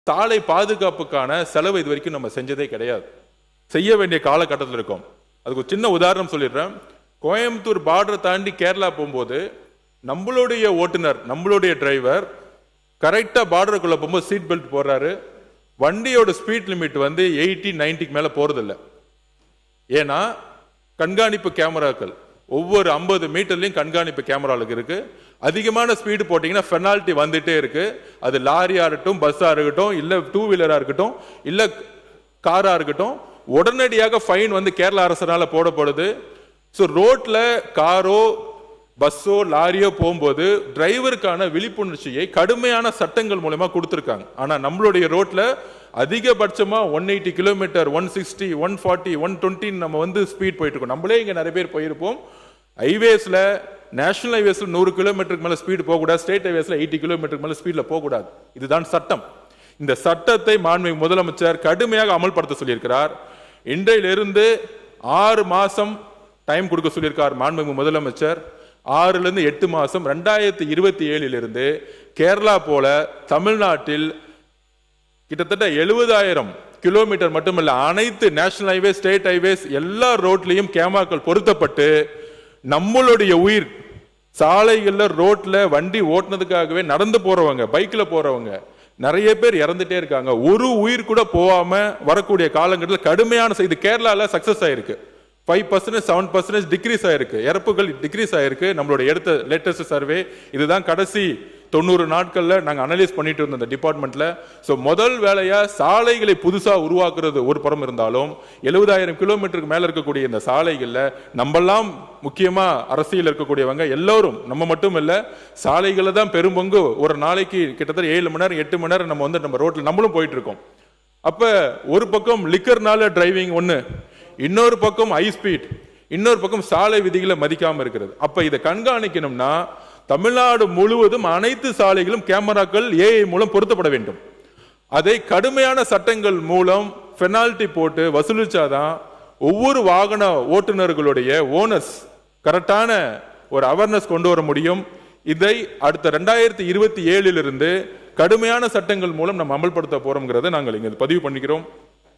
சாலை பாதுகாப்புக்கான செலவு இது வரைக்கும் நம்ம செஞ்சதே கிடையாது. செய்ய வேண்டிய காலகட்டத்தில் இருக்கோம். அதுக்கு ஒரு சின்ன உதாரணம் சொல்லிடுறேன். கோயம்புத்தூர் பார்டரை தாண்டி கேரளா போகும்போது நம்மளுடைய ஓட்டுநர், நம்மளுடைய டிரைவர் கரெக்டா பார்டருக்குள்ள போகும்போது சீட் பெல்ட் போடுறாரு. வண்டியோட ஸ்பீட் லிமிட் 80-90 மேல போறதில்லை. ஏன்னா கண்காணிப்பு கேமராக்கள் ஒவ்வொரு 50 மீட்டர்லையும் கண்காணிப்பு கேமராவுக்கு இருக்கு. அதிகமான ஸ்பீடு போட்டீங்கன்னா பெனால்டி வந்துட்டே இருக்கு. அது லாரியா இருக்கட்டும், பஸ்ஸா இருக்கட்டும், இல்ல 2 வீலரா இருக்கட்டும், இல்ல காரா இருக்கட்டும், உடனடியாக ஃபைன் கேரள அரசால போடப்படுது. ஸோ ரோட்ல காரோ பஸ்ஸோ லாரியோ போகும்போது டிரைவருக்கான விழிப்புணர்ச்சியை கடுமையான சட்டங்கள் மூலமா கொடுத்துருக்காங்க. ஆனா நம்மளுடைய ரோட்ல அதிகபட்சமா 180 கிலோமீட்டர், 160, 140, 120 நம்ம ஸ்பீட் போயிட்டு இருக்கோம். நம்மளே இங்க நிறைய பேர் போயிருப்போம். ஹைவேஸ்ல, நேஷனல் ஹைவேஸ்ல 100 கிலோமீட்டருக்கு மேல ஸ்பீடு போகக்கூடாது. ஸ்டேட் ஹைவேஸ்ல 80 கிலோமீட்டருக்கு மேல ஸ்பீட்ல போகக்கூடாது. இதுதான் சட்டம். இந்த சட்டத்தை மாண்புமிகு முதலமைச்சர் கடுமையாக அமல்படுத்த சொல்லியிருக்கிறார். இன்றையிலிருந்து 6 மாசம் டைம் கொடுக்க சொல்லியிருக்கார் மாண்புமிகு முதலமைச்சர். 6லிருந்து 8 மாசம் 2027 கேரளா போல தமிழ்நாட்டில் கிட்டத்தட்ட 70,000 கிலோமீட்டர் மட்டுமல்ல, அனைத்து நேஷனல் ஹைவேஸ், ஸ்டேட் ஹைவேஸ் எல்லா ரோட்லையும் கேமராக்கள் பொருத்தப்பட்டு நம்மளுடைய உயிர் சாலைகள்ல ரோட்ல வண்டி ஓட்டுனதுக்காகவே நடந்து போறவங்க, பைக்ல போறவங்க நிறைய பேர் இறந்துட்டே இருக்காங்க. ஒரு உயிர் கூட போகாம வரக்கூடிய காலங்கட்டத்தில் கடுமையான செய்தி கேரளால சக்சஸ் ஆயிருக்கு. 5%, 7% டிக்ரீஸ் ஆயிருக்கு. இறப்புகள் டிக்ரீஸ் ஆயிருக்கு. நம்மளோட எடுத்த லேட்டஸ்ட் சர்வே இதுதான். கடைசி 90 நாட்கள்ல நாங்க அனலைஸ் பண்ணிட்டு இருந்தோம் இந்த டிபார்ட்மெண்ட்ல. சோ முதல் வேலையா சாலைகளை புதுசா உருவாக்குறது ஒரு புறம் இருந்தாலும் 70,000 கிலோமீட்டருக்கு மேல இருக்கக்கூடிய இந்த சாலைகள்ல நம்மெல்லாம் முக்கியமா அரசியல் இருக்கக்கூடியவங்க எல்லாரும், நம்ம மட்டும் இல்ல, சாலைகளை தான் பெரும்பங்கு. ஒரு நாளைக்கு கிட்டத்தட்ட 7 மணி நேரம் 8 மணி நேரம் நம்ம ரோட்ல நம்மளும் போயிட்டு இருக்கோம். அப்ப ஒரு பக்கம் லிக்கர்னால டிரைவிங் ஒண்ணு, இன்னொரு பக்கம் ஹை ஸ்பீட், இன்னொரு பக்கம் சாலை விதிகளை மதிக்காம இருக்கிறது. அப்ப இதை கண்காணிக்கணும்னா தமிழ்நாடு முழுவதும் அனைத்து சாலைகளும் கேமராக்கள் ஏஐ மூலம் பொருத்தப்பட வேண்டும். அதை கடுமையான சட்டங்கள் மூலம் பெனால்டி போட்டு வசூலிச்சாதான் ஒவ்வொரு வாகன ஓட்டுநர்களுடைய ஓனர்ஸ் கரெக்டான ஒரு அவேர்னஸ் கொண்டு வர முடியும். இதை அடுத்த 2027 கடுமையான சட்டங்கள் மூலம் நம்ம அமல்படுத்த போறோம்ங்கிறத நாங்கள் இங்க பதிவு பண்ணிக்கிறோம்.